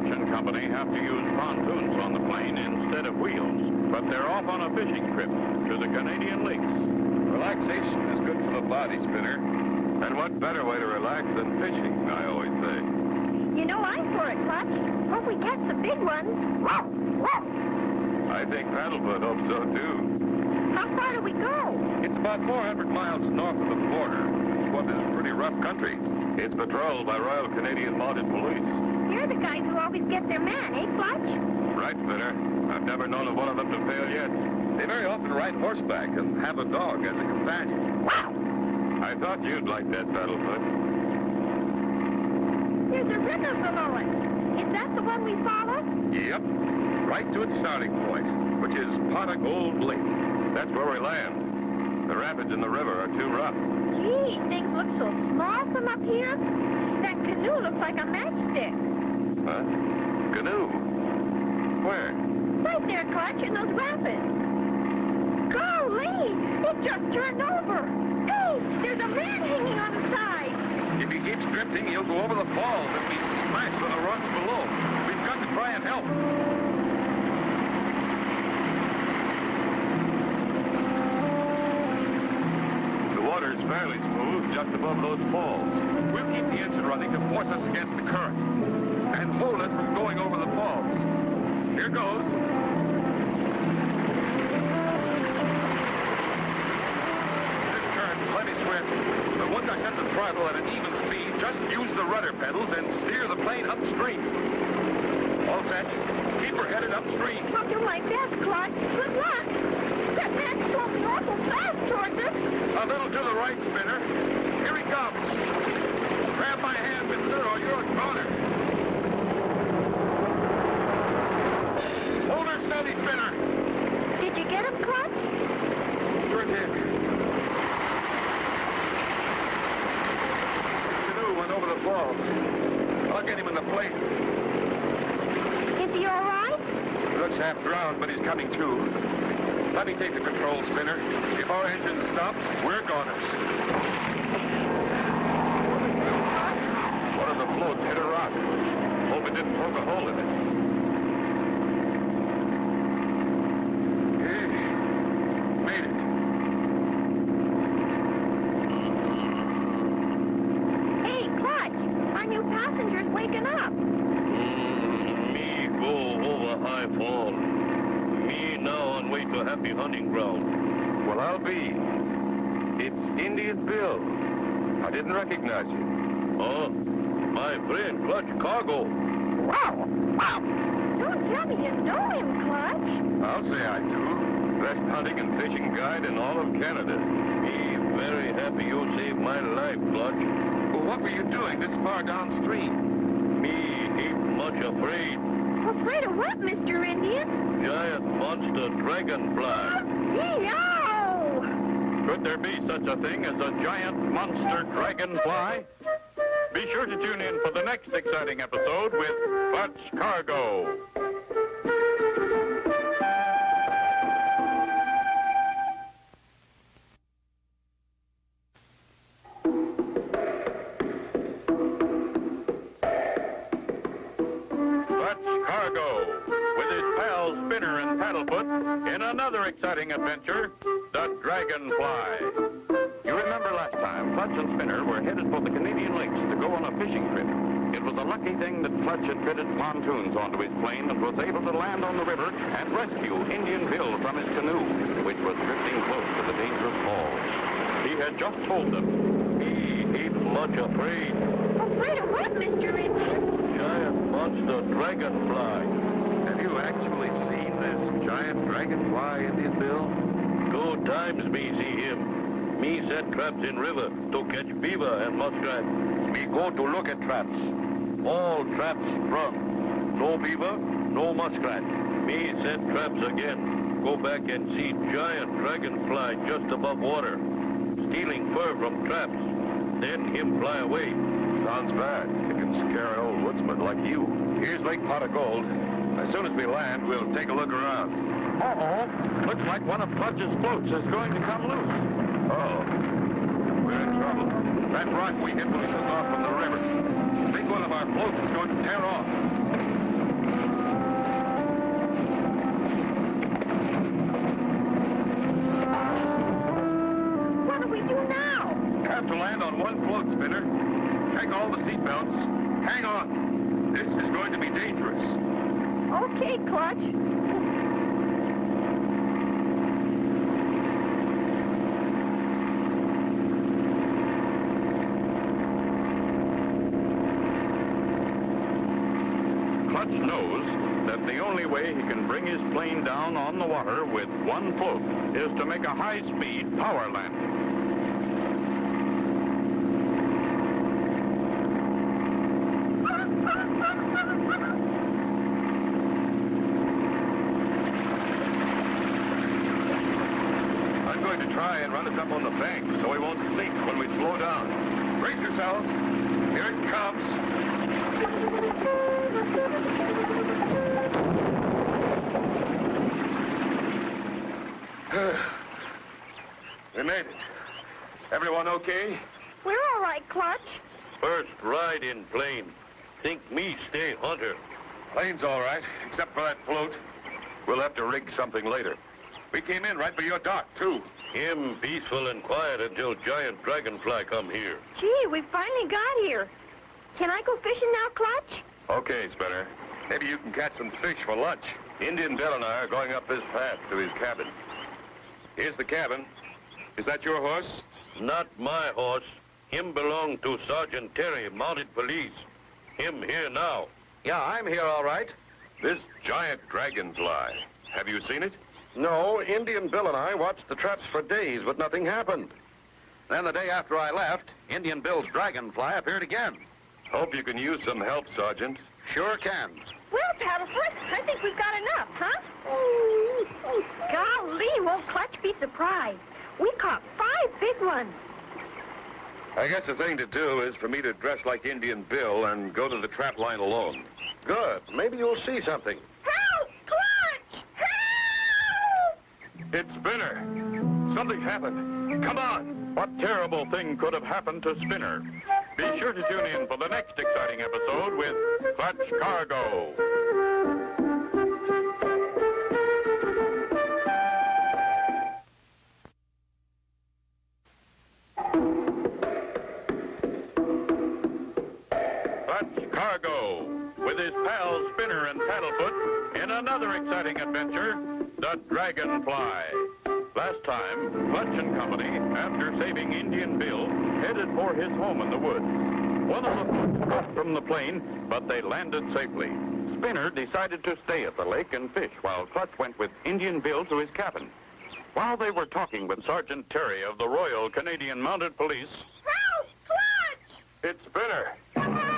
construction company have to use pontoons on the plane instead of wheels, but they're off on a fishing trip to the Canadian lakes. Relaxation is good for the body, Spinner. And what better way to relax than fishing, I always say. You know, I'm for it, Clutch. Hope we catch the big ones. I think Paddlefoot hopes so, too. How far do we go? It's about 400 miles north of the border. It's what is pretty rough country. It's patrolled by Royal Canadian Mounted Police. They're the guys who always get their man, eh, Clutch? Right, Spinner. I've never known of one of them to fail yet. They very often ride horseback and have a dog as a companion. Wow! I thought you'd like that, Paddlefoot. There's a river below us. Is that the one we follow? Yep. Right to its starting point, which is Pot of Gold Lake. That's where we land. The rapids in the river are too rough. Gee, things look so small from up here. That canoe looks like a matchstick. Huh? Canoe? Where? Right there, Clutch, in those rapids. Golly! It just turned over. Hey, there's a man hanging on the side. If he keeps drifting, he'll go over the falls and be smashed with the rocks below. We've got to try and help. The water's fairly smooth just above those falls. We'll keep the engine running to force us against the current and hold us from going over the falls. Here goes. This current's plenty swift, but once I set the throttle at an even speed, just use the rudder pedals and steer the plane upstream. All set. Keep her headed upstream. I'll do my best, Clutch. Good luck. That man's going awful fast towards us. A little to the right, Spinner. Here he comes. Grab my hand, mister, or you're a goner. Hold her steady, Spinner. Did you get him, Clutch? Sure did. The canoe went over the falls. I'll get him in the plate. Is he all right? Looks half drowned, but he's coming to. Let me take the control, Spinner. If our engine stops, we're goners. One of the floats hit a rock. Hope it didn't poke a hole in it. Hey, made it. Hey, Clutch, our new passenger's waking up. Me go over high fall. Me now on way to happy hunting ground. Well, I'll be. It's Indian Bill. I didn't recognize you. Oh, my friend, Clutch Cargo. Wow! Wow! Don't tell me you know him, Clutch. I'll say I do. Best hunting and fishing guide in all of Canada. Me very happy you saved my life, Clutch. Well, what were you doing this far downstream? Me ain't much afraid. Afraid of what, Mr. Indian? Giant monster dragonfly. Yee-yow! Could there be such a thing as a giant monster dragonfly? Be sure to tune in for the next exciting episode with Clutch Cargo. Spinner and Paddlefoot in another exciting adventure, the Dragonfly. You remember last time, Clutch and Spinner were headed for the Canadian lakes to go on a fishing trip. It was a lucky thing that Clutch had fitted pontoons onto his plane and was able to land on the river and rescue Indian Bill from his canoe, which was drifting close to the dangerous falls. He had just told them, he ain't much afraid. Afraid of what, Mr. Indian? Giant monster dragonfly. Have you actually seen this giant dragonfly, Indian Bill? 2 times me see him. Me set traps in river to catch beaver and muskrat. Me go to look at traps. All traps sprung. No beaver, no muskrat. Me set traps again. Go back and see giant dragonfly just above water. Stealing fur from traps. Then him fly away. Sounds bad. It can scare an old woodsman like you. Here's Lake Pot of Gold. As soon as we land, we'll take a look around. Uh-oh. Looks like one of Clutch's floats is going to come loose. Oh, we're in trouble. That rock we hit pushed us off from the river. I think one of our floats is going to tear off. to land on one float, Spinner. Check all the seatbelts. Hang on. This is going to be dangerous. Okay, Clutch. Clutch knows that the only way he can bring his plane down on the water with one float is to make a high-speed power landing. I'm going to try and run us up on the bank so we won't sink when we slow down. Brace yourselves. Here it comes. We made it. Everyone okay? We're all right, Clutch. First ride in plane. Think me stay hunter. Plane's all right, except for that float. We'll have to rig something later. We came in right by your dock, too. Him peaceful and quiet until giant dragonfly come here. Gee, we finally got here. Can I go fishing now, Clutch? Okay, Spinner. Maybe you can catch some fish for lunch. Indian Bill and I are going up this path to his cabin. Here's the cabin. Is that your horse? Not my horse. Him belong to Sergeant Terry, mounted police. Him here now. Yeah, I'm here all right. This giant dragonfly. Have you seen it? No, Indian Bill and I watched the traps for days, but nothing happened. Then the day after I left, Indian Bill's dragonfly appeared again. Hope you can use some help, Sergeant. Sure can. Well, Paddlefoot, I think we've got enough, huh? Golly, won't Clutch be surprised? We caught 5 big ones. I guess the thing to do is for me to dress like Indian Bill and go to the trap line alone. Good. Maybe you'll see something. Help! Clutch! Help! It's Spinner. Something's happened. Come on. What terrible thing could have happened to Spinner? Be sure to tune in for the next exciting episode with Clutch Cargo. Clutch Cargo, with his pals Spinner and Paddlefoot, in another exciting adventure, the Dragonfly. Last time, Clutch and company, after saving Indian Bill, headed for his home in the woods. One of the folks dropped from the plane, but they landed safely. Spinner decided to stay at the lake and fish while Clutch went with Indian Bill to his cabin. While they were talking with Sergeant Terry of the Royal Canadian Mounted Police... Help! Clutch! It's Spinner.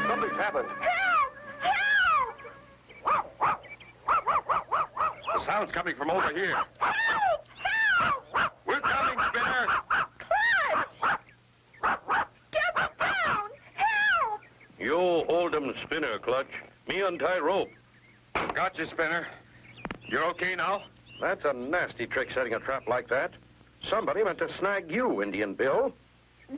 Something's happened. Help! Help! The sound's coming from over here. Help! Help! We're coming, Spinner. Clutch! Get me down! Help! You hold 'em, Spinner, Clutch. Me untie rope. Gotcha, Spinner. You're okay now? That's a nasty trick, setting a trap like that. Somebody meant to snag you, Indian Bill.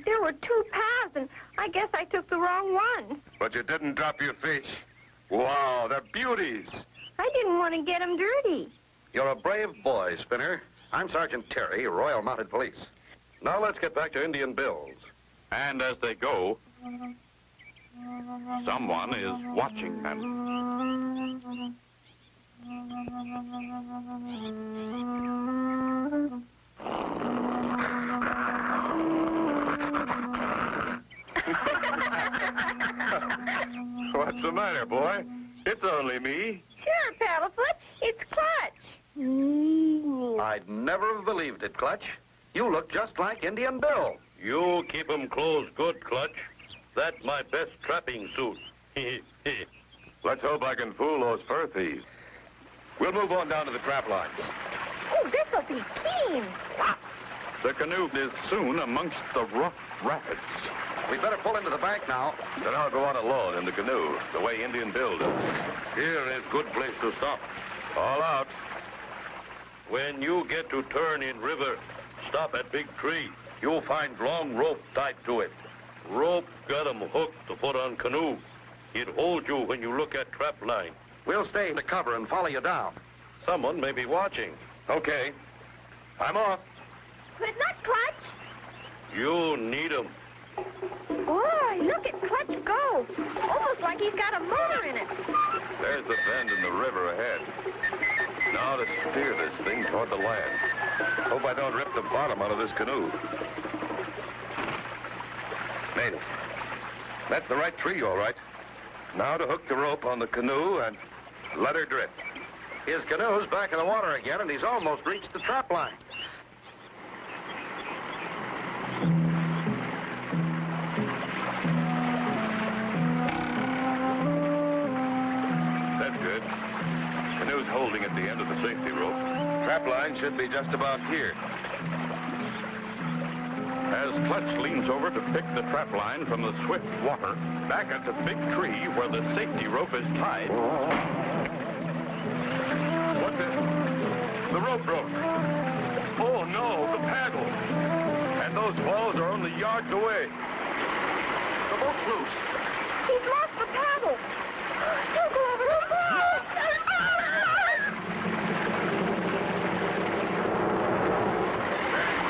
There were 2 paths, and I guess I took the wrong one. But you didn't drop your fish. Wow, they're beauties. I didn't want to get them dirty. You're a brave boy, Spinner. I'm Sergeant Terry, Royal Mounted Police. Now let's get back to Indian Bill's. And as they go, someone is watching them. What's the matter, boy? It's only me. Sure, Paddlefoot. It's Clutch. I'd never have believed it, Clutch. You look just like Indian Bill. You keep 'em clothes good, Clutch. That's my best trapping suit. Let's hope I can fool those fur thieves. We'll move on down to the trap lines. Oh, this'll be keen. The canoe is soon amongst the rough rapids. We'd better pull into the bank now. Then I'll go on alone in the canoe, the way Indian Bill does. Here is good place to stop. All out. When you get to turn in river, stop at big tree. You'll find long rope tied to it. Rope got 'em hooked to put on canoe. It holds you when you look at trap line. We'll stay in the cover and follow you down. Someone may be watching. Okay. I'm off. Good luck, Clutch. You need 'em. Boy, look at Clutch go. Almost like he's got a motor in it. There's the bend in the river ahead. Now to steer this thing toward the land. Hope I don't rip the bottom out of this canoe. Made it. That's the right tree, all right. Now to hook the rope on the canoe and let her drift. His canoe's back in the water again, and he's almost reached the trap line. That's good. Canoe's holding at the end of the safety rope. Trap line should be just about here. As Clutch leans over to pick the trap line from the swift water, back at the big tree where the safety rope is tied. What's this? The rope broke. Oh, no, the paddle. And those balls are only yards away. The boat's loose. He's lost the paddle. You go over the wall.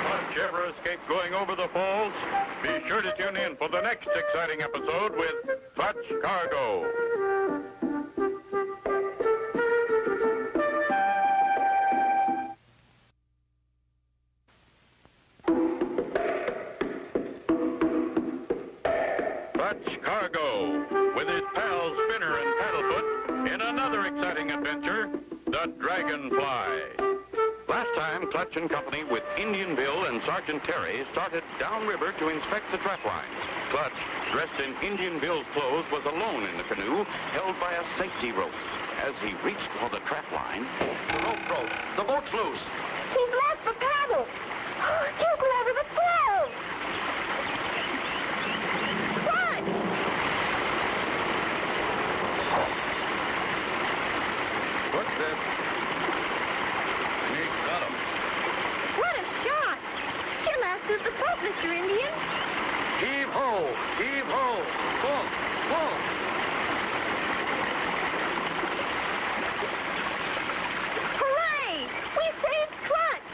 Clutch ever escape going over the falls? Be sure to tune in for the next exciting episode with Clutch Cargo. Clutch Cargo, with his pals Spinner and Paddlefoot, in another exciting adventure, the Dragonfly. Last time, Clutch and company with Indian Bill and Sergeant Terry started downriver to inspect the trap lines. Clutch, dressed in Indian Bill's clothes, was alone in the canoe, held by a safety rope. As he reached for the trap line, The rope broke. The boat's loose. He's lost the paddle. You go over the falls. What? What's this? Me got him. What a shot. Your master's the boat, Mr. Indian. Heave ho! Heave ho! Pull! Pull! Hooray! We saved Clutch.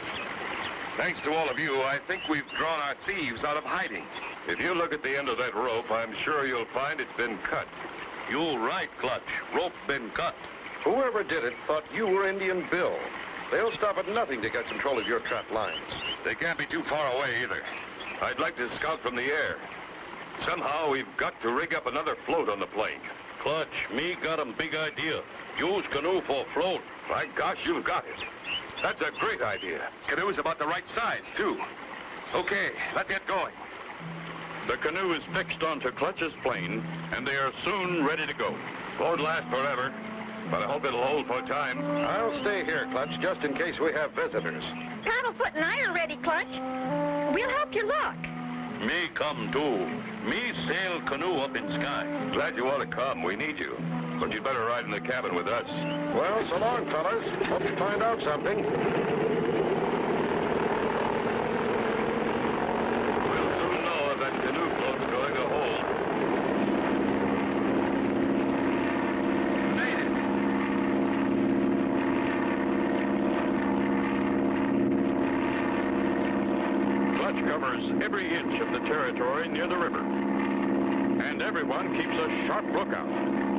Thanks to all of you, I think we've drawn our thieves out of hiding. If you look at the end of that rope, I'm sure you'll find it's been cut. You right, Clutch. Rope been cut. Whoever did it thought you were Indian Bill. They'll stop at nothing to get control of your trap lines. They can't be too far away either. I'd like to scout from the air. Somehow we've got to rig up another float on the plane. Clutch, me got him big idea. Use canoe for float. My gosh, you've got it. That's a great idea. Canoe's about the right size, too. Okay, let's get going. The canoe is fixed onto Clutch's plane, and they are soon ready to go. Won't last forever, but I hope it'll hold for a time. I'll stay here, Clutch, just in case we have visitors. Paddlefoot and I are ready, Clutch. We'll help you look. Me come too. Me sail canoe up in sky. Glad you want to come. We need you. But you'd better ride in the cabin with us. Well, so long, fellas. Hope you find out something. We'll soon know if that canoe float's going to hold. Made it. Clutch covers every inch of the territory near the river. And everyone keeps a sharp lookout.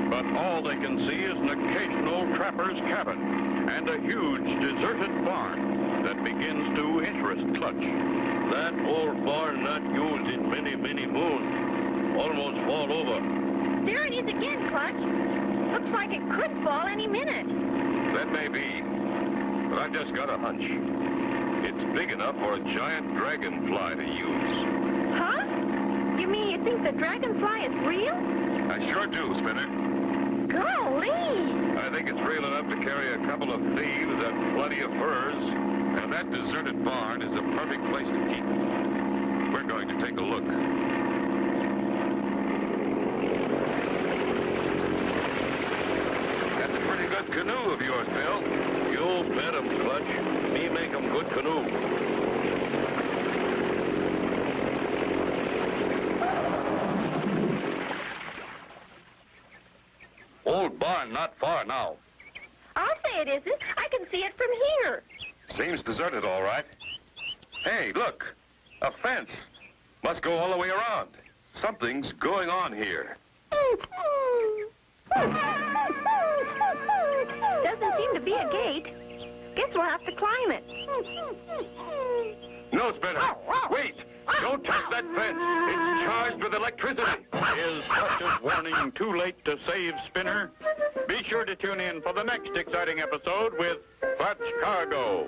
But all they can see is an occasional trapper's cabin and a huge deserted barn that begins to interest Clutch. That old barn not used in many, many moons. Almost fall over. There it is again, Clutch. Looks like it could fall any minute. That may be. But I've just got a hunch. It's big enough for a giant dragonfly to use. Huh? You mean you think the dragonfly is real? I sure do, Spinner. Golly! I think it's real enough to carry a couple of thieves and plenty of furs. And that deserted barn is a perfect place to keep it. We're going to take a look. That's a pretty good canoe of yours, Bill. You bet 'em, Clutch. Me make 'em good canoe. Old barn not far now. I'll say it isn't. I can see it from here. Seems deserted, all right. Hey, look. A fence. Must go all the way around. Something's going on here. Doesn't seem to be a gate. Guess we'll have to climb it. No, Spinner. Wait! Don't touch that fence. It's charged with electricity. Is Clutch's warning too late to save Spinner? Be sure to tune in for the next exciting episode with Clutch Cargo.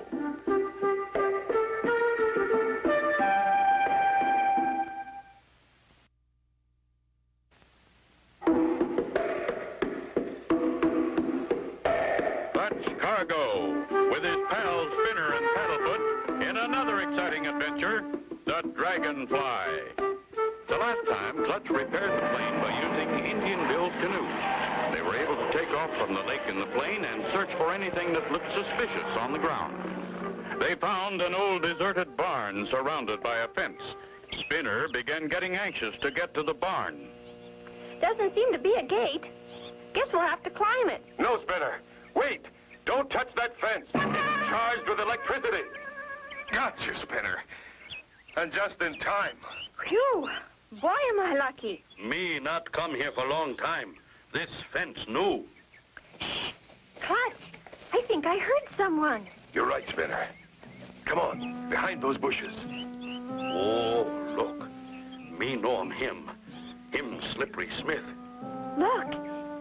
Clutch Cargo, with his pals Spinner and Paddlefoot, in another exciting adventure, the Dragonfly. The last time, Clutch repaired the plane by using Indian Bill's canoe. They were able to take off from the lake in the plane and search for anything that looked suspicious on the ground. They found an old deserted barn surrounded by a fence. Spinner began getting anxious to get to the barn. Doesn't seem to be a gate. Guess we'll have to climb it. No, Spinner. Wait! Don't touch that fence. It's charged with electricity. Gotcha, Spinner. And just in time. Phew! Boy, am I lucky. Me not come here for a long time. This fence new. Clutch, I think I heard someone. You're right, Spinner. Come on, behind those bushes. Oh, look. Me know him. Him Slippery Smith. Look,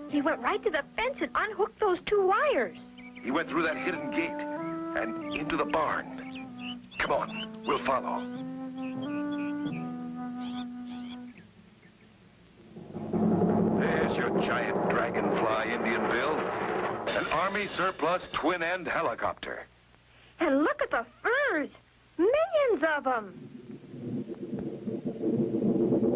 he went right to the fence and unhooked those two wires. He went through that hidden gate and into the barn. Come on, we'll follow. There's your giant dragonfly, Indian Bill. An Army surplus twin-end helicopter. And look at the furs. Millions of them.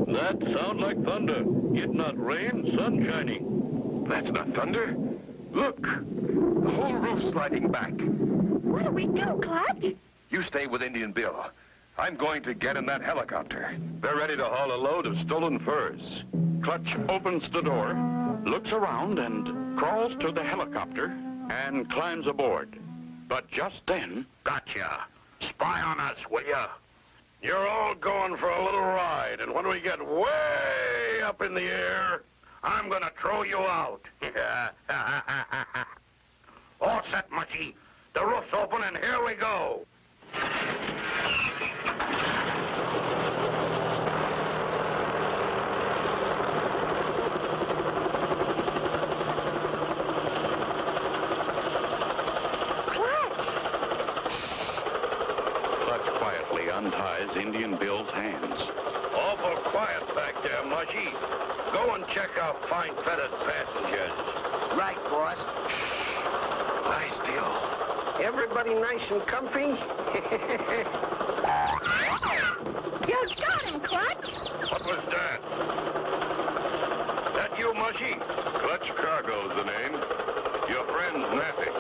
That sound like thunder. It not rain, sun shining. That's not thunder. Look, the whole roof's sliding back. What do we do, Clutch? You stay with Indian Bill. I'm going to get in that helicopter. They're ready to haul a load of stolen furs. Clutch opens the door, looks around, and crawls to the helicopter and climbs aboard. But just then... Gotcha. Spy on us, will ya? You're all going for a little ride, and when we get way up in the air, I'm gonna throw you out. All set, Muchie. The roof's open, and here we go. Unties Indian Bill's hands. Awful quiet back there, Mushy. Go and check our fine-feathered passengers. Right, boss. Lie still. Everybody nice and comfy? You got him, Clutch. What was that? That you, Mushy? Clutch Cargo's the name. Your friend's nappy.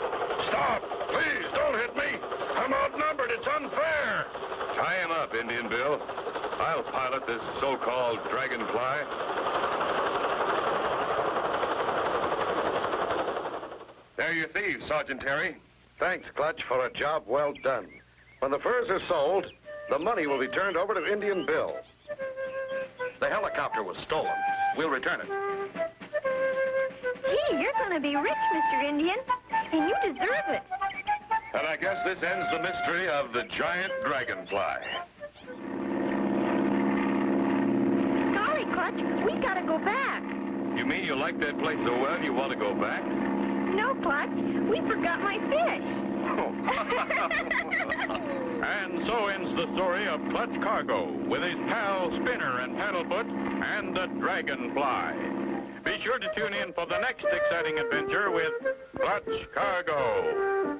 Stop! Please, don't hit me! I'm outnumbered. It's unfair. Tie him up, Indian Bill. I'll pilot this so-called dragonfly. There you thieves, Sergeant Terry. Thanks, Clutch, for a job well done. When the furs are sold, the money will be turned over to Indian Bill. The helicopter was stolen. We'll return it. Gee, you're going to be rich, Mr. Indian, and you deserve it. And I guess this ends the mystery of the giant dragonfly. Sorry, Clutch, we got to go back. You mean you like that place so well you want to go back? No, Clutch, we forgot my fish. And so ends the story of Clutch Cargo with his pal Spinner and Paddlefoot and the Dragonfly. Be sure to tune in for the next exciting adventure with Clutch Cargo.